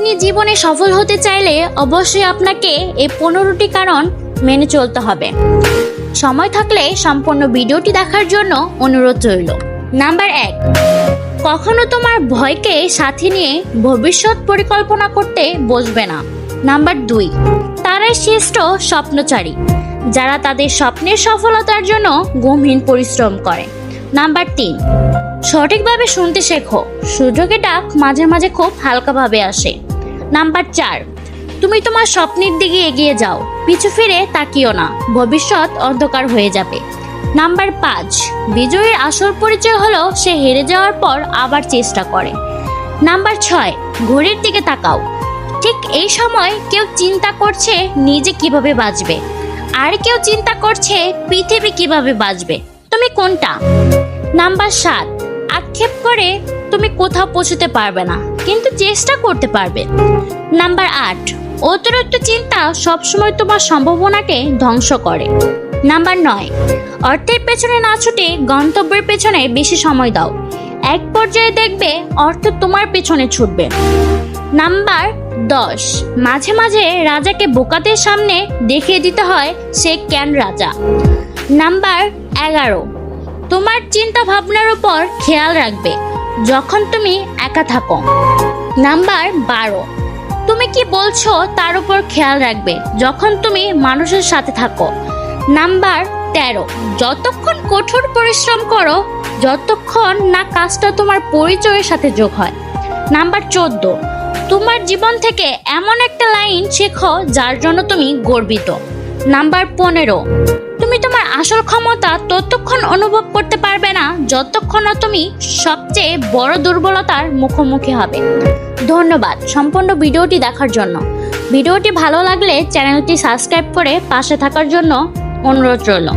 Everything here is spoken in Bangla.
আপনি জীবনে সফল হতে চাইলে অবশ্যই আপনাকে এই 15টি কারণ মেনে চলতে হবে। সময় থাকলে সম্পূর্ণ ভিডিওটি দেখার জন্য অনুরোধ রইল। নাম্বার 1, কখনো তোমার ভয়কে সাথে নিয়ে ভবিষ্যৎ পরিকল্পনা করতে বসবে না। নাম্বার 2, তারাই শ্রেষ্ঠ স্বপ্নচারী যারা তাদের স্বপ্নের সফলতার জন্য গভীর পরিশ্রম করে। নাম্বার 3, সঠিকভাবে শুনতে শেখো, সুযোগের ডাক মাঝে মাঝে খুব হালকাভাবে আসে। নাম্বার 4, তুমি তোমার স্বপ্নের দিকে এগিয়ে যাও, পিছু ফিরে তাকিও না, ভবিষ্যৎ অন্ধকার হয়ে যাবে। নাম্বার 5, বিজয়ীর আসল পরিচয় হলো সে হেরে যাওয়ার পর আবার চেষ্টা করে। নাম্বার 6, ঘড়ির দিকে তাকাও, ঠিক এই সময় কেউ চিন্তা করছে নিজে কিভাবে বাঁচবে, আর কেউ চিন্তা করছে পৃথিবী কিভাবে বাঁচবে, তুমি কোনটা? নাম্বার 7, আক্ষেপ করে তুমি কোথাও পৌঁছতে পারবে না, কিন্তু চেষ্টা করতে পারবে। নাম্বার 8, অতিরিক্ত চিন্তা সবসময় তোমার সম্ভাবনাকে ধ্বংস করে। নাম্বার 9, অর্থের পেছনে না ছুটে গন্তব্যের পেছনে বেশি সময় দাও, এক পর্যায়ে দেখবে অর্থ তোমার পেছনে ছুটবে। নাম্বার 10, মাঝে মাঝে রাজাকে বোকাদের সামনে দেখিয়ে দিতে হয় সে কেন রাজা। নাম্বার 11, তোমার চিন্তা ভাবনার উপর খেয়াল রাখবে যখন তুমি একা থাকো। নাম্বার 12, তুমি কি বলছো তার উপর খেয়াল রাখবে যখন তুমি মানুষের সাথে থাকো। নাম্বার 13, যতক্ষণ কঠোর পরিশ্রম করো যতক্ষণ না কাজটা তোমার পরিচয়ের সাথে যোগ হয়। নাম্বার 14, তোমার জীবন থেকে এমন একটা লাইন শেখো যার জন্য তুমি গর্বিত। নাম্বার 15, তুমি তোমার আসল ক্ষমতা ততক্ষণ অনুভব করতে পারবে না যতক্ষণ না তুমি সবচেয়ে বড় দুর্বলতার মুখোমুখি হবে। ধন্যবাদ সম্পূর্ণ ভিডিওটি দেখার জন্য। ভিডিওটি ভালো লাগলে চ্যানেলটি সাবস্ক্রাইব করে পাশে থাকার জন্য অনুরোধ রইল।